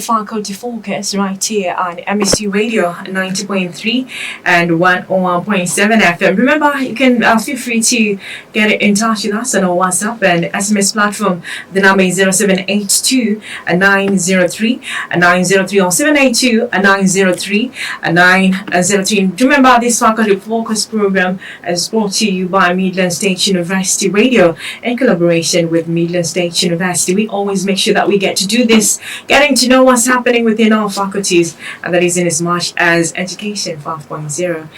Faculty Focus right here on MSU Radio 90.3 and 101.7 FM. Remember, you can feel free to get in touch with us on our WhatsApp and SMS platform. The number is 0782 903 903 or 782 903 903. Remember, this Faculty Focus program is brought to you by Midlands State University Radio in collaboration with Midlands State University. We always make sure that we get to do this, getting to know what's happening within our faculties, and that is in as much as Education 5.0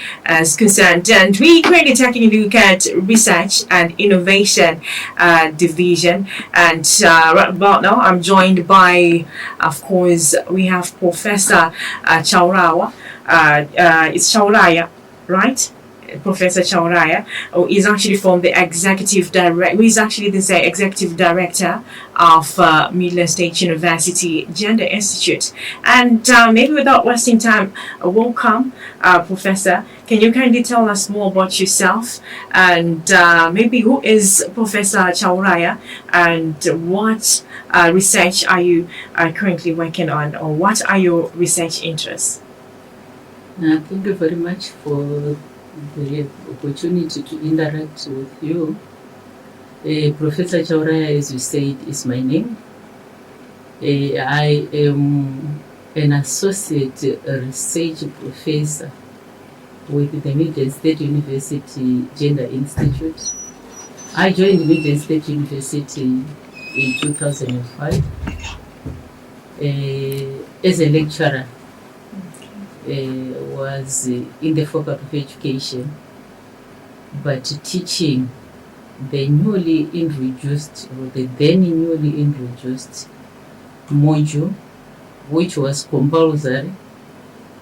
is concerned. And we currently taking a look at research and innovation division. And right about now, I'm joined by, of course, we have Professor Chauraya. It's Chauraya, right? Professor Chauraya, who is actually from the executive director of Midlands State University Gender Institute. And maybe without wasting time, welcome, Professor. Can you kindly tell us more about yourself and maybe who is Professor Chauraya and what research are you currently working on, or what are your research interests? Thank you very much for the opportunity to interact with you. Professor Chauraya, as you said, is my name. I am an associate research professor with the Midlands State University Gender Institute. I joined Midlands State University in 2005 as a lecturer. Was in the Faculty of Education, but teaching the then newly introduced module, which was compulsory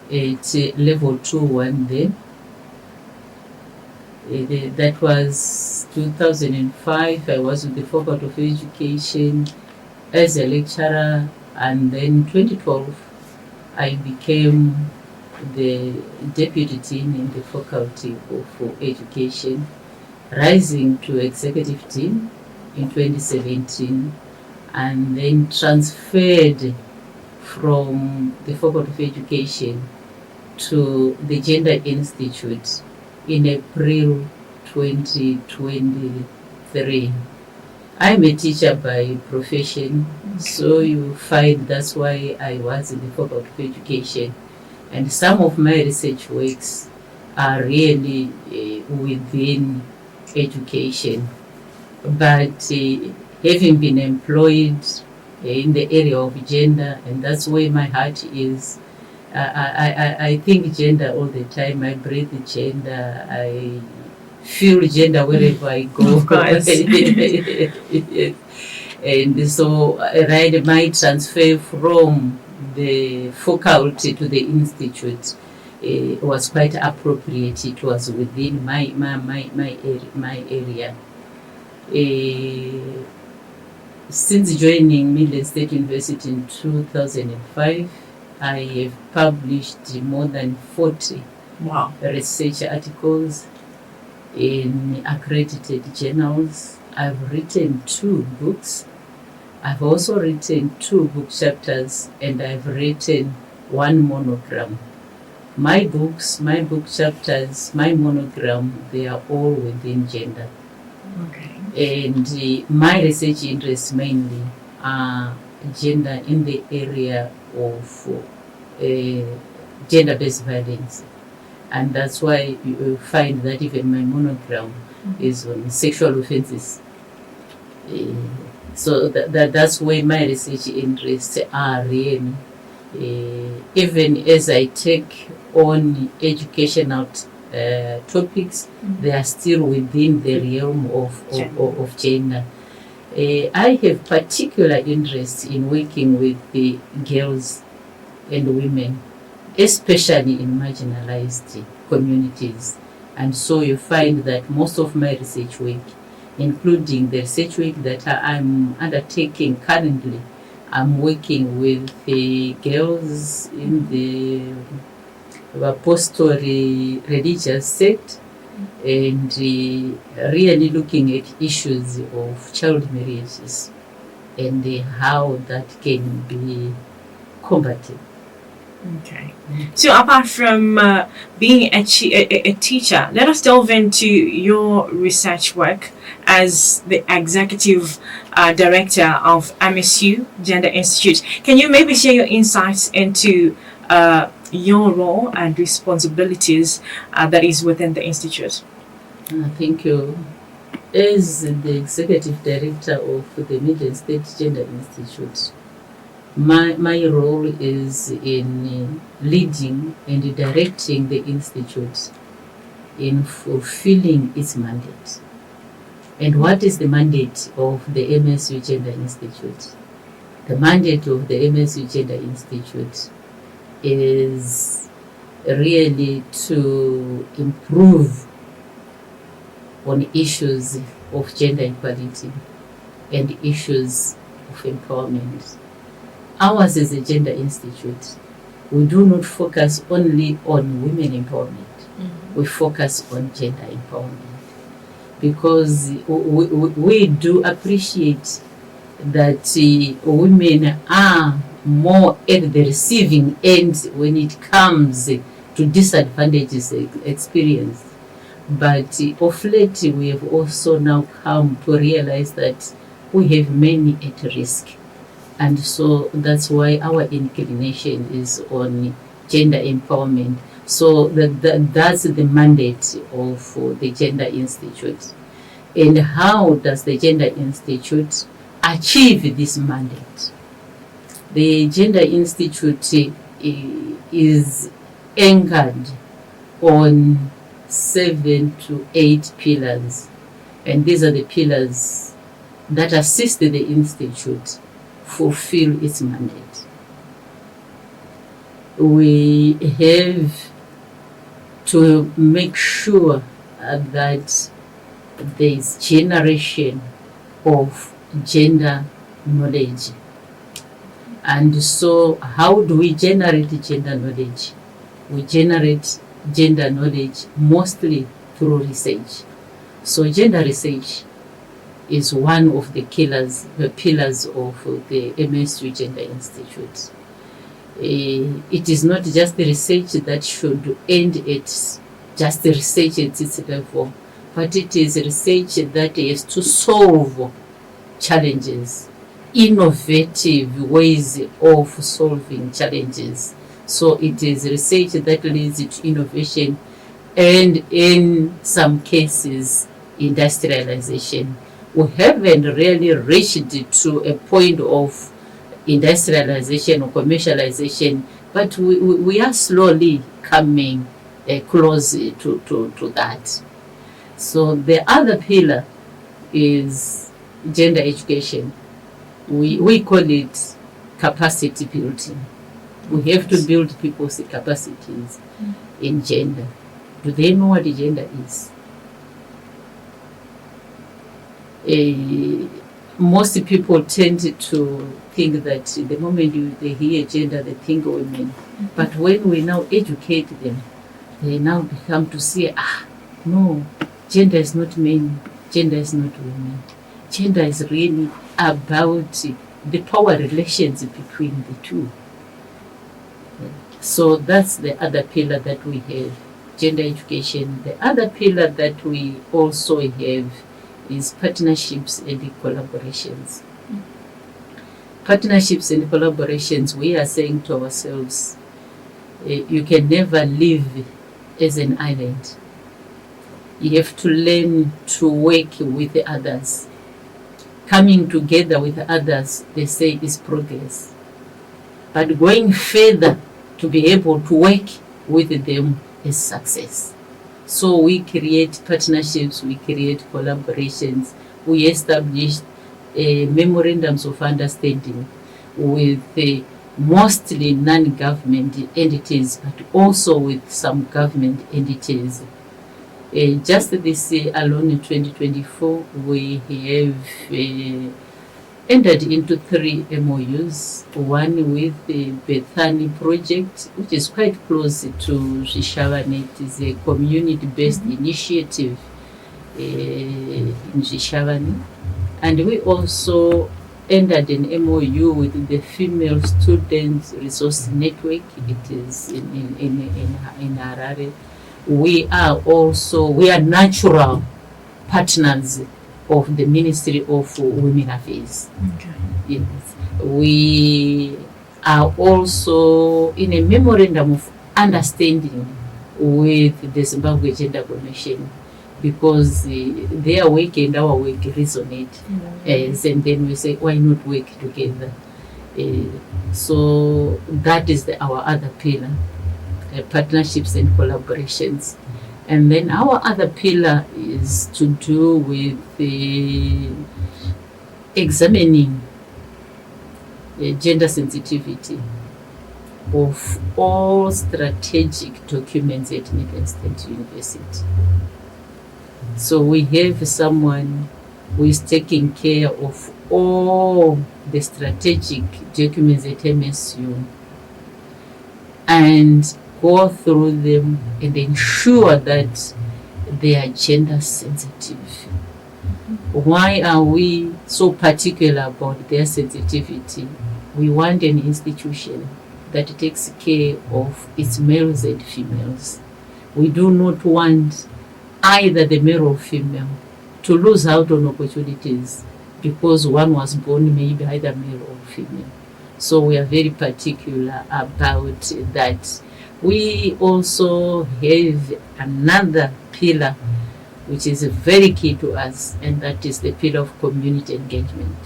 at level 2-1 then. That was 2005. I was with the Faculty of Education as a lecturer, and then 2012 I became the deputy dean in the Faculty of Education, rising to executive dean in 2017, and then transferred from the Faculty of Education to the Gender Institute in April 2023. I'm a teacher by profession, so you find that's why I was in the Faculty of Education. And some of my research works are really within education. But having been employed in the area of gender, and that's where my heart is, I think gender all the time. I breathe gender. I feel gender wherever I go. Of course. And so my transfer from the faculty to the institute was quite appropriate. It was within my area. Since joining Midlands State University in 2005, I have published more than 40 research articles in accredited journals. I've written 2 books. I've also written 2 book chapters, and I've written 1 monogram. My books, my book chapters, my monogram, they are all within gender. Okay. And my research interests mainly are gender in the area of gender-based violence. And that's why you find that even my monogram is on sexual offenses. So that's where my research interests are really. Even as I take on educational topics, they are still within the realm of gender. I have particular interest in working with the girls and women, especially in marginalized communities. And so you find that most of my research work, including the research work that I'm undertaking currently, I'm working with the girls in the apostolic religious sect, and really looking at issues of child marriages and how that can be combative. Okay. So apart from being a teacher, let us delve into your research work as the executive director of MSU Gender Institute. Can you maybe share your insights into your role and responsibilities that is within the institute? Thank you. As the executive director of the Midlands State Gender Institute, my role is in leading and directing the institute in fulfilling its mandate. And what is the mandate of the MSU Gender Institute? The mandate of the MSU Gender Institute is really to improve on issues of gender equality and issues of empowerment. Ours is a gender institute. We do not focus only on women empowerment. We focus on gender empowerment because we do appreciate that women are more at the receiving end when it comes to disadvantages experienced. But of late, we have also now come to realize that we have many at risk. And so that's why our inclination is on gender empowerment. So that's the mandate of the Gender Institute. And how does the Gender Institute achieve this mandate? The Gender Institute is anchored on 7 to 8 pillars. And these are the pillars that assist the Institute fulfill its mandate. We have to make sure that there is generation of gender knowledge. And so how do we generate gender knowledge? We generate gender knowledge mostly through research. So gender research is one of the pillars of the MSU Gender Institute. It is not just the research that should end at just the research at its level, but it is research that is to solve challenges, innovative ways of solving challenges. So it is research that leads to innovation and in some cases industrialization. We haven't really reached to a point of industrialization or commercialization, but we are slowly coming close to that. So the other pillar is gender education. We call it capacity building. We have to build people's capacities in gender. Do they know what gender is? Most people tend to think that the moment they hear gender, they think women. But when we now educate them, they now become to say, no, gender is not men, gender is not women. Gender is really about the power relations between the two. So that's the other pillar that we have, gender education. The other pillar that we also have is partnerships and collaborations. Partnerships and collaborations, we are saying to ourselves, you can never live as an island. You have to learn to work with others. Coming together with others, they say, is progress. But going further to be able to work with them is success. So we create partnerships, we create collaborations, we establish memorandums of understanding with mostly non-government entities, but also with some government entities. Just this year alone in 2024, we have entered into 3 MOUs, one with the Bethany project, which is quite close to Zvishavane. It is a community-based initiative in Zvishavane. And we also entered an MOU with the Female Student Resource Network. It is in Harare. We are natural partners of the Ministry of Women Affairs. Okay. Yes. We are also in a memorandum of understanding with the Zimbabwe Gender Commission, because their work and our work resonate. And then we say, why not work together? So that is our other pillar, partnerships and collaborations. And then our other pillar is to do with examining gender sensitivity of all strategic documents at Midlands State University. So we have someone who is taking care of all the strategic documents at MSU and go through them and ensure that they are gender sensitive. Why are we so particular about their sensitivity? We want an institution that takes care of its males and females. We do not want either the male or female to lose out on opportunities because one was born maybe either male or female. So we are very particular about that. We also have another pillar which is very key to us, and that is the pillar of community engagement.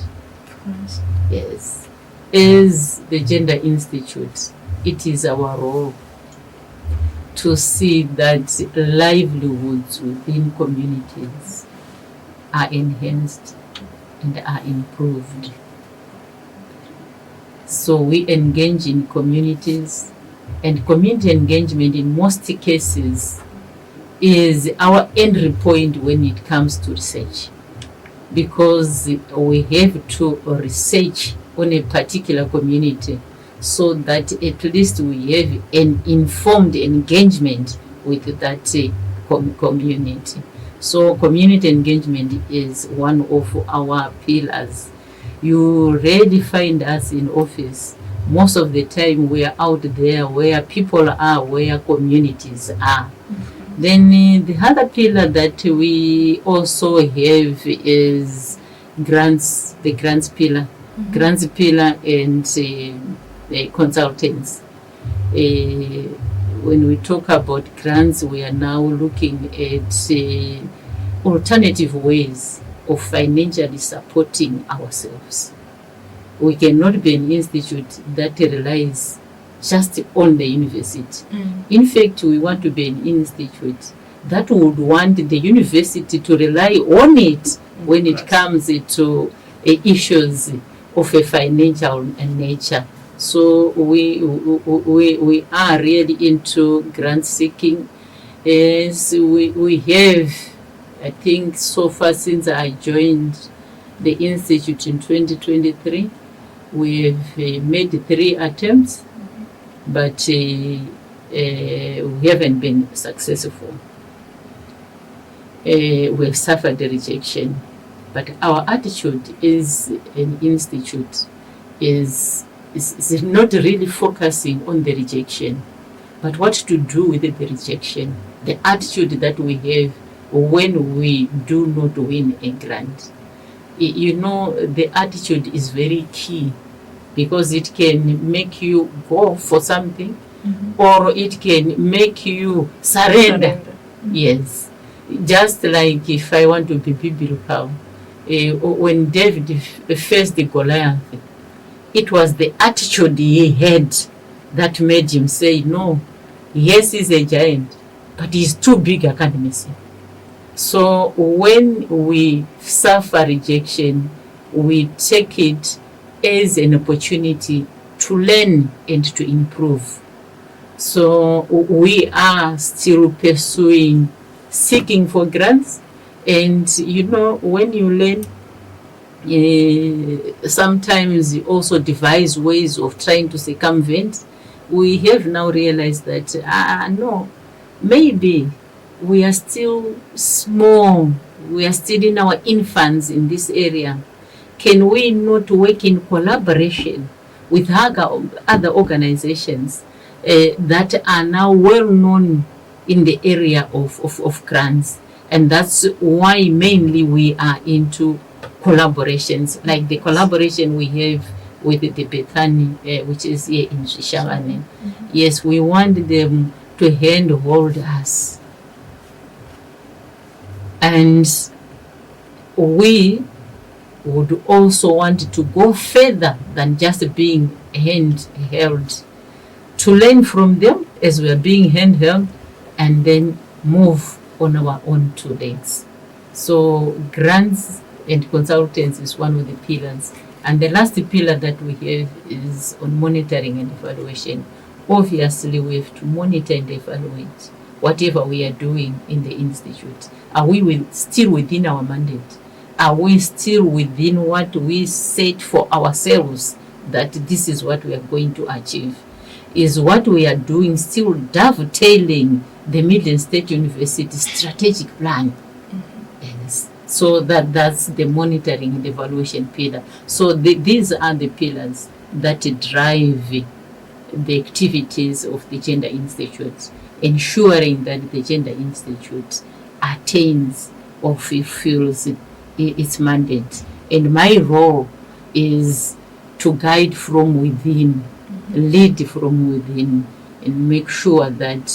Yes. As the Gender Institute, it is our role to see that livelihoods within communities are enhanced and are improved. So we engage in communities, and community engagement in most cases is our entry point when it comes to research, because we have to research on a particular community so that at least we have an informed engagement with that community. So community engagement is one of our pillars. You rarely find us in office. Most of the time we are out there where people are, where communities are. Then the other pillar that we also have is grants, the grants pillar. Grants pillar and consultants. When we talk about grants, we are now looking at alternative ways of financially supporting ourselves. We cannot be an institute that relies just on the university. In fact, we want to be an institute that would want the university to rely on it when it comes to issues of a financial nature. So we are really into grant seeking. Yes, we have, I think so far since I joined the institute in 2023, we have made 3 attempts, but we haven't been successful. We've suffered the rejection. But our attitude as an institute is not really focusing on the rejection, but what to do with the rejection, the attitude that we have when we do not win a grant. You know, the attitude is very key, because it can make you go for something, or it can make you surrender. Yes. Just like if I want to be biblical, when David faced the Goliath, it was the attitude he had that made him say, no, yes, he's a giant, but he's too big, I can't miss him. So when we suffer rejection, we take it as an opportunity to learn and to improve. So we are still pursuing, seeking for grants. And you know, when you learn, sometimes you also devise ways of trying to circumvent. We have now realized that, no, maybe we are still small, we are still in our infants in this area. can we not work in collaboration with other organizations that are now well known in the area of grants? And that's why mainly we are into collaborations, like the collaboration we have with the Bethany, which is here in Zvishavane. Yes, we want them to handhold us. And we would also want to go further than just being handheld, to learn from them as we are being handheld, and then move on our own two legs. So grants and consultants is one of the pillars. And the last pillar that we have is on monitoring and evaluation. Obviously, we have to monitor and evaluate whatever we are doing in the institute. Are we still within our mandate? Are we still within what we set for ourselves, that this is what we are going to achieve? Is what we are doing still dovetailing the Midlands State University strategic plan? Yes. So that's the monitoring and evaluation pillar. So these are the pillars that drive the activities of the Gender Institute, ensuring that the Gender Institute attains or fulfills its mandate. And my role is to guide from within, lead from within, and make sure that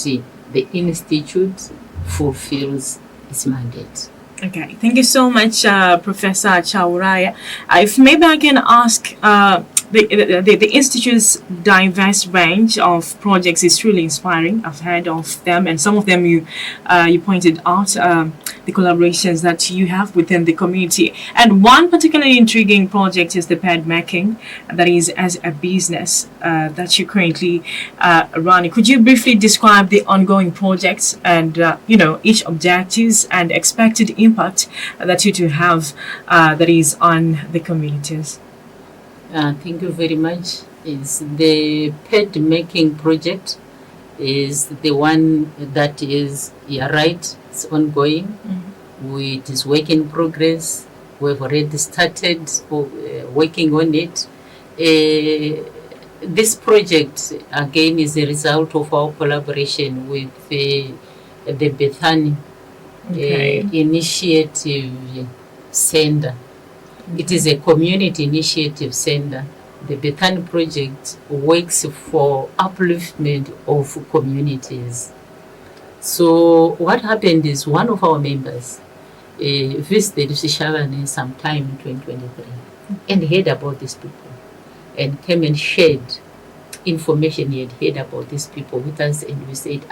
the institute fulfills its mandate. Okay, thank you so much, Professor Chauraya. If maybe I can ask, the Institute's diverse range of projects is truly inspiring. I've heard of them, and some of them you pointed out, the collaborations that you have within the community. And one particularly intriguing project is the pad making, that is as a business that you currently run. Could you briefly describe the ongoing projects and each objectives and expected impact that you two have that is on the communities? Thank you very much. Is the pad making project is the one that is, you're right, it's ongoing. It is work in progress. We've already started working on it. This project, again, is a result of our collaboration with the Bethany Initiative Center. It is a community initiative center. The Bethany project works for upliftment of communities. So what happened is one of our members visited Zvishavane sometime in 2023 and heard about these people and came and shared information he had heard about these people with us, and we said,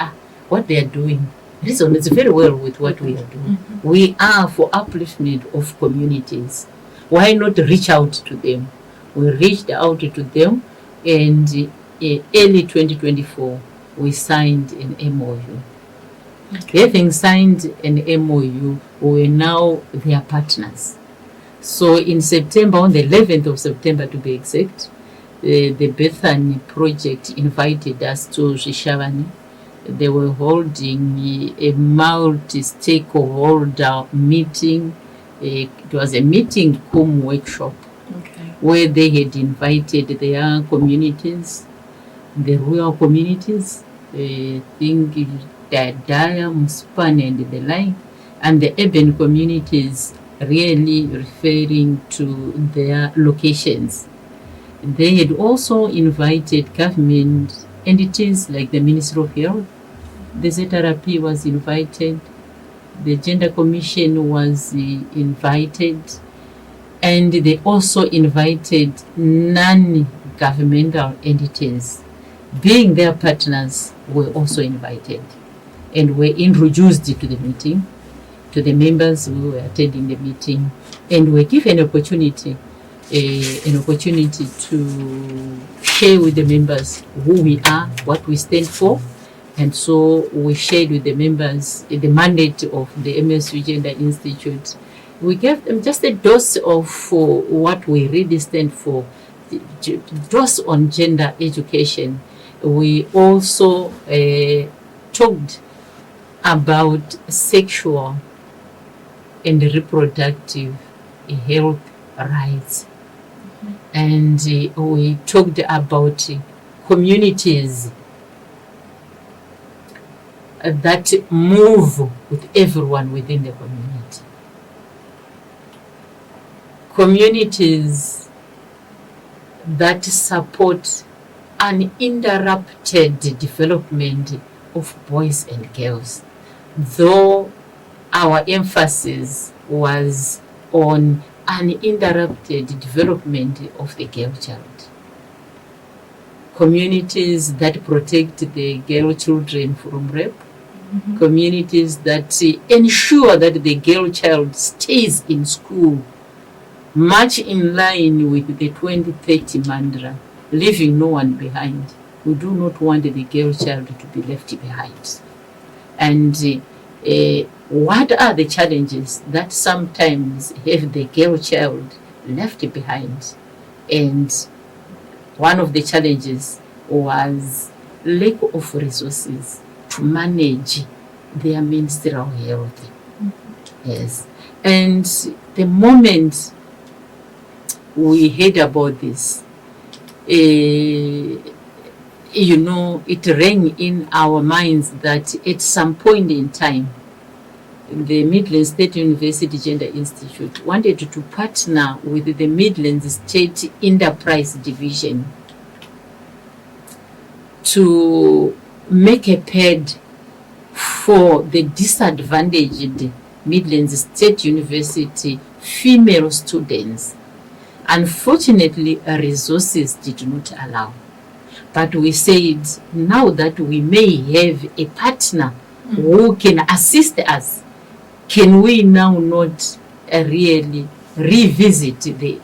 what they are doing resonates very well with what we are doing. We are for upliftment of communities. Why not reach out to them? We reached out to them, and early 2024, we signed an MOU. Having signed an MOU, we are now their partners. So in September, on the 11th of September to be exact, the Bethany project invited us to Zvishavane. They were holding a multi-stakeholder meeting. It was a meeting cum workshop where they had invited their communities, the rural communities, Dadaya, Muspan and the like, and the urban communities, really referring to their locations. They had also invited government entities like the Ministry of Health. The ZRP was invited. The Gender Commission was invited, and they also invited non-governmental entities. Being their partners, were also invited and were introduced to the meeting, to the members who were attending the meeting, and were given an opportunity to share with the members who we are, what we stand for. And so we shared with the members the mandate of the MSU Gender Institute. We gave them just a dose of what we really stand for, dose on gender education. We also talked about sexual and reproductive health rights. And we talked about communities that move with everyone within the community. Communities that support uninterrupted development of boys and girls, though our emphasis was on uninterrupted development of the girl child. Communities that protect the girl children from rape, communities that ensure that the girl child stays in school, much in line with the 2030 mantra, leaving no one behind. We do not want the girl child to be left behind. And what are the challenges that sometimes have the girl child left behind? And one of the challenges was lack of resources to manage their menstrual health. Yes. And the moment we heard about this, it rang in our minds that at some point in time, the Midlands State University Gender Institute wanted to partner with the Midlands State Enterprise Division to make a pad for the disadvantaged Midlands State University female students. Unfortunately, resources did not allow. But we said, now that we may have a partner who can assist us, can we now not really revisit the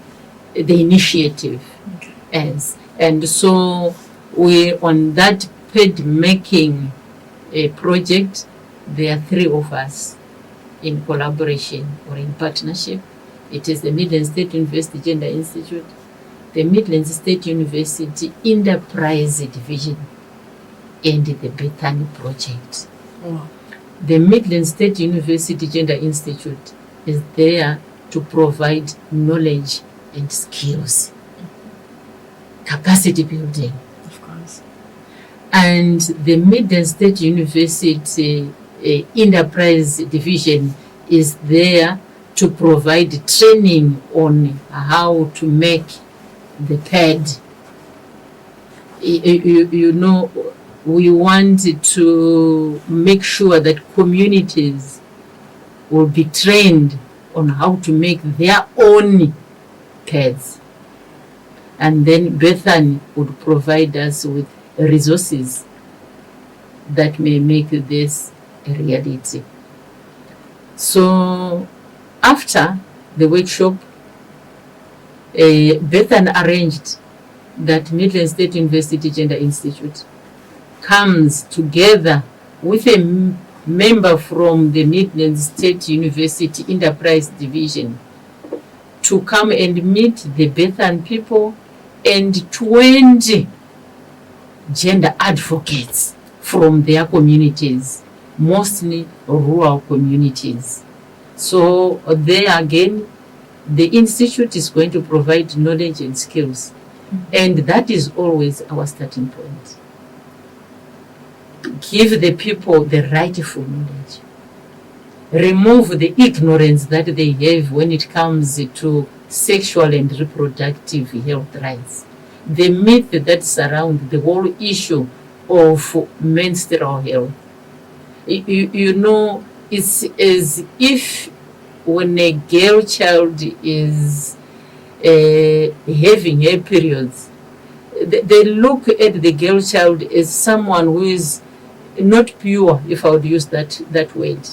initiative? Okay. Yes. And so we on that paid making a project, there are 3 of us in collaboration or in partnership. It is the Midlands State University Gender Institute, the Midlands State University Enterprise Division, and the Bethany Project. Oh. The Midlands State University Gender Institute is there to provide knowledge and skills, capacity building. Of course. And the Midlands State University Enterprise Division is there to provide training on how to make the pad. We want to make sure that communities will be trained on how to make their own pads. And then Bethany would provide us with resources that may make this a reality. So after the workshop, Bethany arranged that Midlands State University Gender Institute comes together with a member from the Midlands State University Enterprise Division to come and meet the Bethany people and 20 gender advocates from their communities, mostly rural communities. So there again, the institute is going to provide knowledge and skills. And that is always our starting point. Give the people the rightful knowledge. Remove the ignorance that they have when it comes to sexual and reproductive health rights. The myth that surrounds the whole issue of menstrual health. It's as if when a girl child is having her periods, they look at the girl child as someone who is not pure, if I would use that word.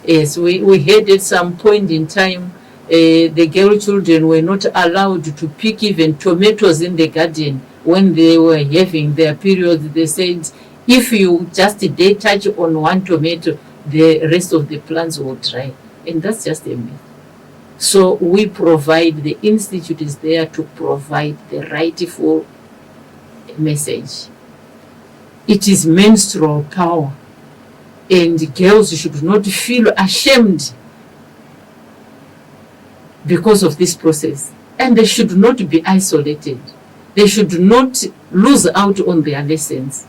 Yes, we had at some point in time, the girl children were not allowed to pick even tomatoes in the garden when they were having their periods. They said, if you just dare touch on one tomato, the rest of the plants will dry. And that's just a myth. So we provide, the institute is there to provide the rightful message. It is menstrual power, and girls should not feel ashamed because of this process. And they should not be isolated. They should not lose out on their lessons.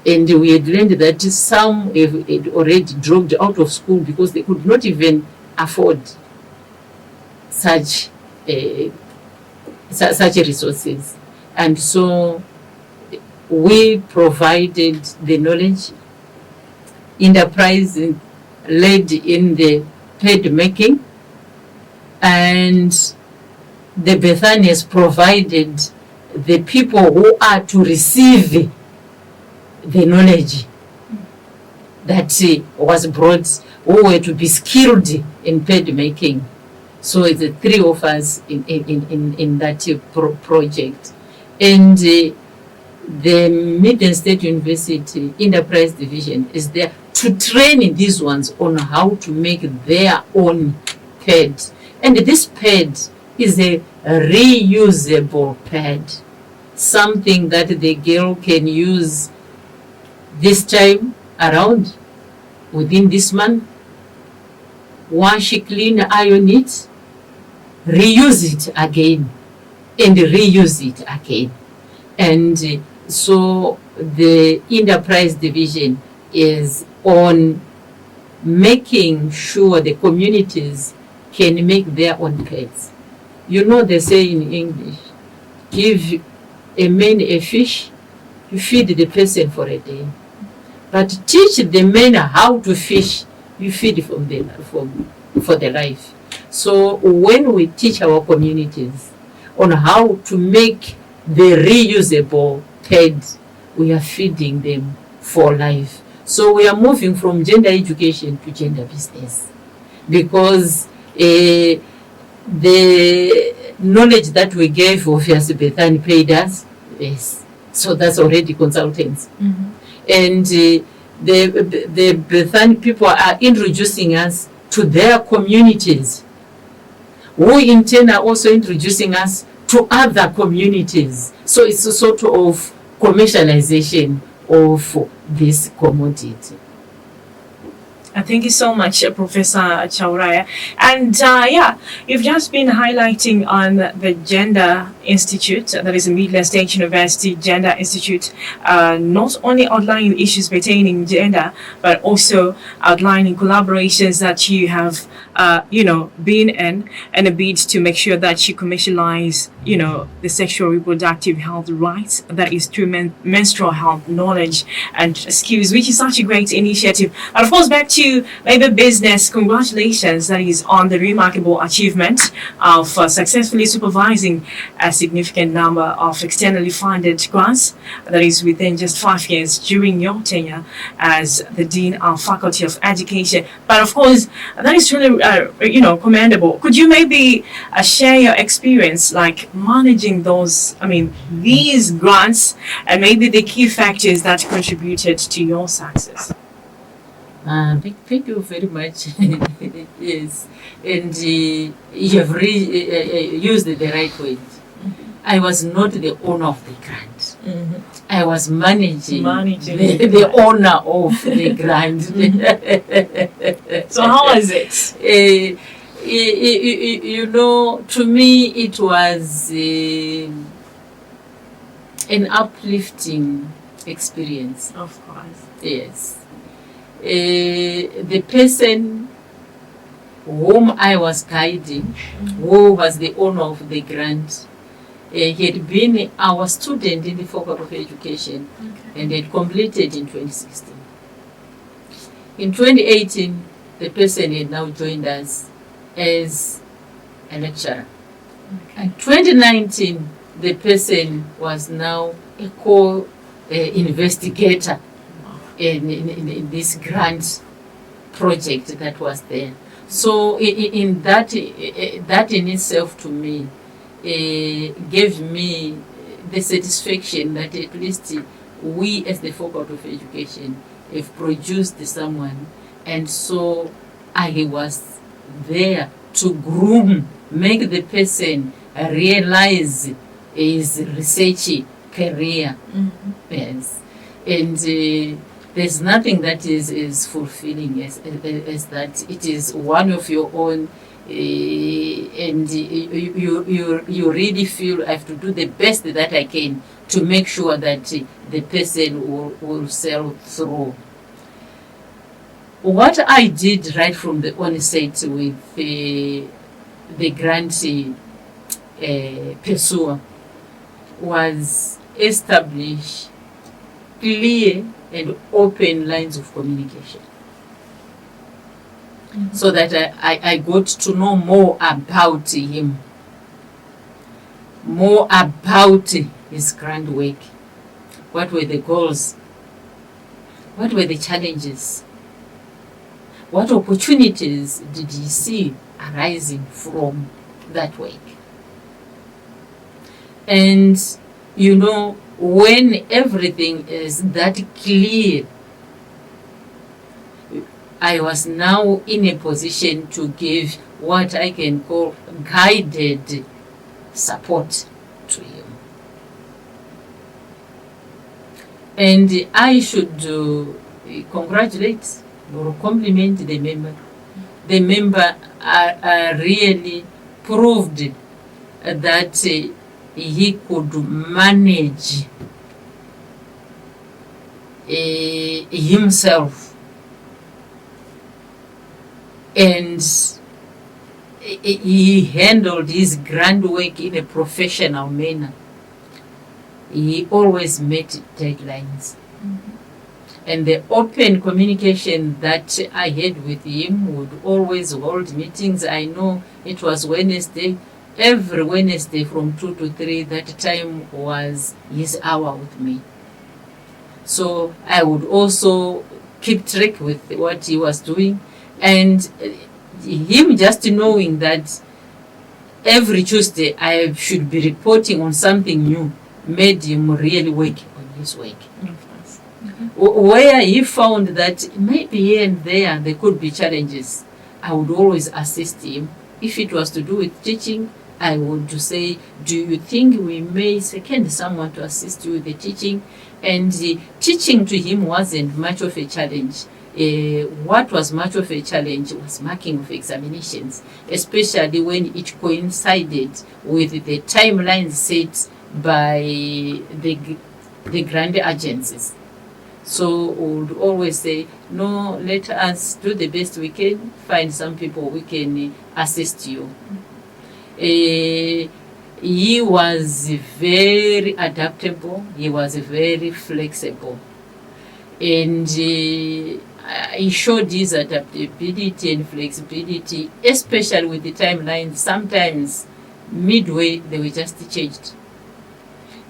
And we had learned that some had already dropped out of school because they could not even afford such resources. And so we provided the knowledge, enterprise led in the pad making, and the Bethanians provided the people who are to receive the knowledge that was brought, who were to be skilled in pad making. So it's the three of us in that project. And the Midlands State University Enterprise Division is there to train these ones on how to make their own pad. And this pad is a reusable pad, something that the girl can use this time around, within this month, wash it, clean, iron it, reuse it again, and reuse it again. And so the Enterprise Division is on making sure the communities can make their own pets. You know they say in English, give a man a fish, you feed the person for a day. But teach the men how to fish, you feed for the life. So when we teach our communities on how to make the reusable pads, we are feeding them for life. So we are moving from gender education to gender business, because the knowledge that we gave, obviously Bethany paid us, yes. So that's already consultants. Mm-hmm. And the Bethany people are introducing us to their communities, who in turn are also introducing us to other communities. So it's a sort of commercialization of this commodity. Thank you so much, Professor Chauraya. And you've just been highlighting on the Gender Institute, that is Midlands State University Gender Institute, not only outlining issues pertaining gender, but also outlining collaborations that you have, been in a bid to make sure that you commercialize, the sexual reproductive health rights, that is through menstrual health knowledge and skills, which is such a great initiative. And of course, back to maybe business, congratulations, that is on the remarkable achievement of successfully supervising a significant number of externally funded grants, that is within just 5 years during your tenure as the Dean of Faculty of Education. But of course, that is really, commendable. Could you maybe share your experience, like managing these grants, and maybe the key factors that contributed to your success? Thank you very much. Yes, and you have used the right word. I was not the owner of the grant. Mm-hmm. I was managing the owner of the grant. So how was it? To me it was an uplifting experience. Of course. Yes. The person whom I was guiding, who was the owner of the grant, he had been our student in the Faculty of Education, and had completed in 2016. In 2018, the person had now joined us as a lecturer. In 2019, the person was now a co-investigator in this grant project that was there. So in that in itself, to me, gave me the satisfaction that at least we as the Faculty of Education have produced someone, and so I was there to groom, make the person realize his research career. Mm-hmm. Yes. And there's nothing that is fulfilling as that it is one of your own, and you really feel I have to do the best that I can to make sure that the person will sail through. What I did right from the onset with the grant pursuer was establish clear and open lines of communication. So that I got to know more about him, more about his grand work. What were the goals? What were the challenges? What opportunities did he see arising from that work? And when everything is that clear, I was now in a position to give what I can call guided support to him. And I should congratulate or compliment the member. The member really proved that he could manage himself, and he handled his grand work in a professional manner. He always met deadlines. And the open communication that I had with him would always hold meetings. I know it was Wednesday. Every Wednesday from 2 to 3, that time was his hour with me. So I would also keep track with what he was doing. And him just knowing that every Tuesday I should be reporting on something new made him really work on his work. Where he found that maybe here and there could be challenges, I would always assist him. If it was to do with teaching, I would say, do you think we may second someone to assist you with the teaching? And teaching to him wasn't much of a challenge. What was much of a challenge was marking of examinations, especially when it coincided with the timelines set by the grant agencies. So we would always say, no, let us do the best we can, find some people we can assist you. He was very adaptable, he was very flexible, and he showed his adaptability and flexibility, especially with the timelines. Sometimes midway they were just changed.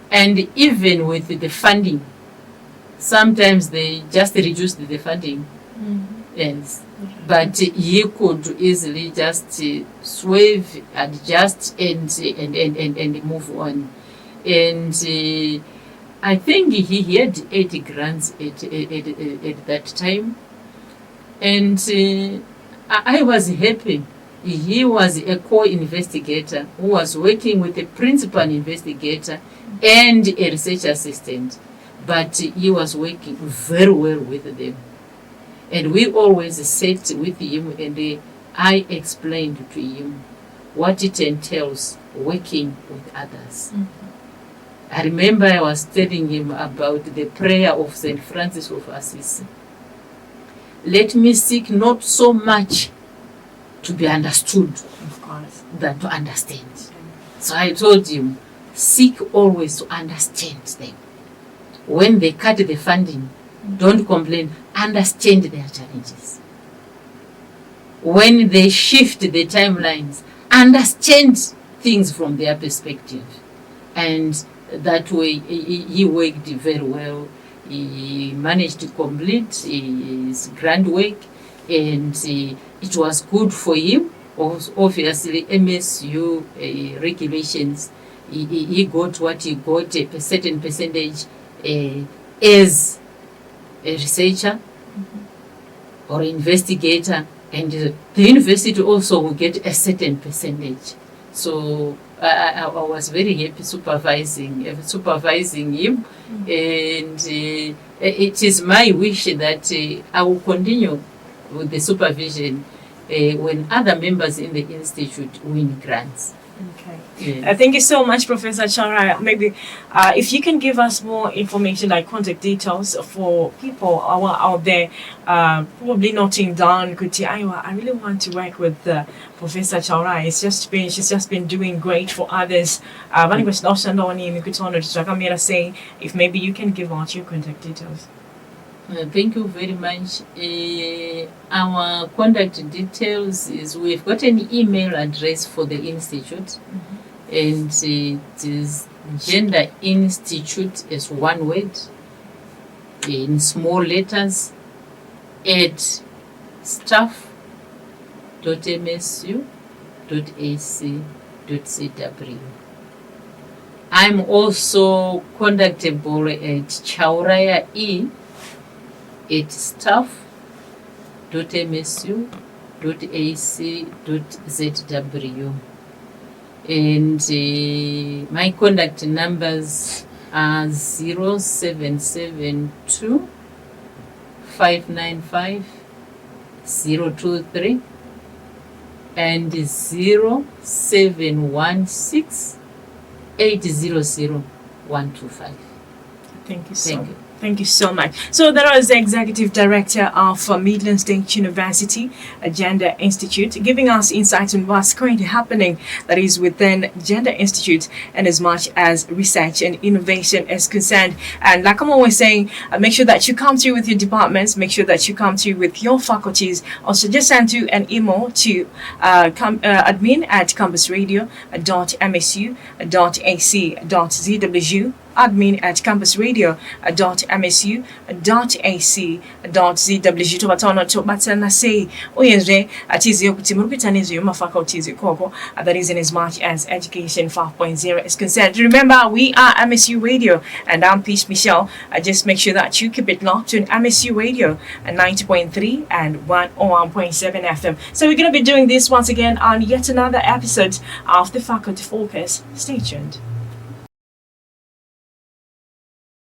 And even with the funding, sometimes they just reduced the funding. Yes. But he could easily just swerve, adjust, and move on. And I think he had 80 grants at that time. And I was happy. He was a co-investigator who was working with a principal investigator and a research assistant. But he was working very well with them. And we always sat with him, and I explained to him what it entails working with others. I remember I was telling him about the prayer of St. Francis of Assisi. Let me seek not so much to be understood, of course, than to understand. So I told him, seek always to understand them. When they cut the funding, don't complain, understand their challenges. When they shift the timelines, understand things from their perspective. And that way he worked very well. He managed to complete his grand work, and it was good for him. Obviously, MSU regulations, he got what he got, a certain percentage as a researcher or investigator, and the university also will get a certain percentage. So I was very happy supervising him, and it is my wish that I will continue with the supervision when other members in the institute win grants. Okay. Yes. Thank you so much, Professor Chauraya. Maybe if you can give us more information, like contact details for people out there, probably noting down, I really want to work with Professor Chauraya. She's just been doing great for others. Say if maybe you can give out your contact details. Thank you very much. Our contact details is we've got an email address for the institute, and it is Gender Institute as one word in small letters at staff.msu.ac.cw. I'm also contactable at Chauraya at staff.msu.ac.zw. And my contact numbers are 0772 595 023 and 0716 800 125. Thank you so much. Thank you so much. So that was the Executive Director of Midlands State University Gender Institute, giving us insights on what's currently happening that is within Gender Institute and as much as research and innovation is concerned. And like I'm always saying, make sure that you come through with your departments, make sure that you come through with your faculties. Also just send to an email to admin@campusradio.msu.ac.zw, admin@campusradio.msu.ac.zw. tubatono tubatana say oyenze atizi okuti murupitanizo yoma faculties koko, that is in as much as education 5.0 is concerned. Remember, we are MSU Radio and I'm DJ Mishell. Just make sure that you keep it locked to MSU Radio at 90.3 and 101.7 FM. So we're going to be doing this once again on yet another episode of the Faculty Focus. Stay tuned.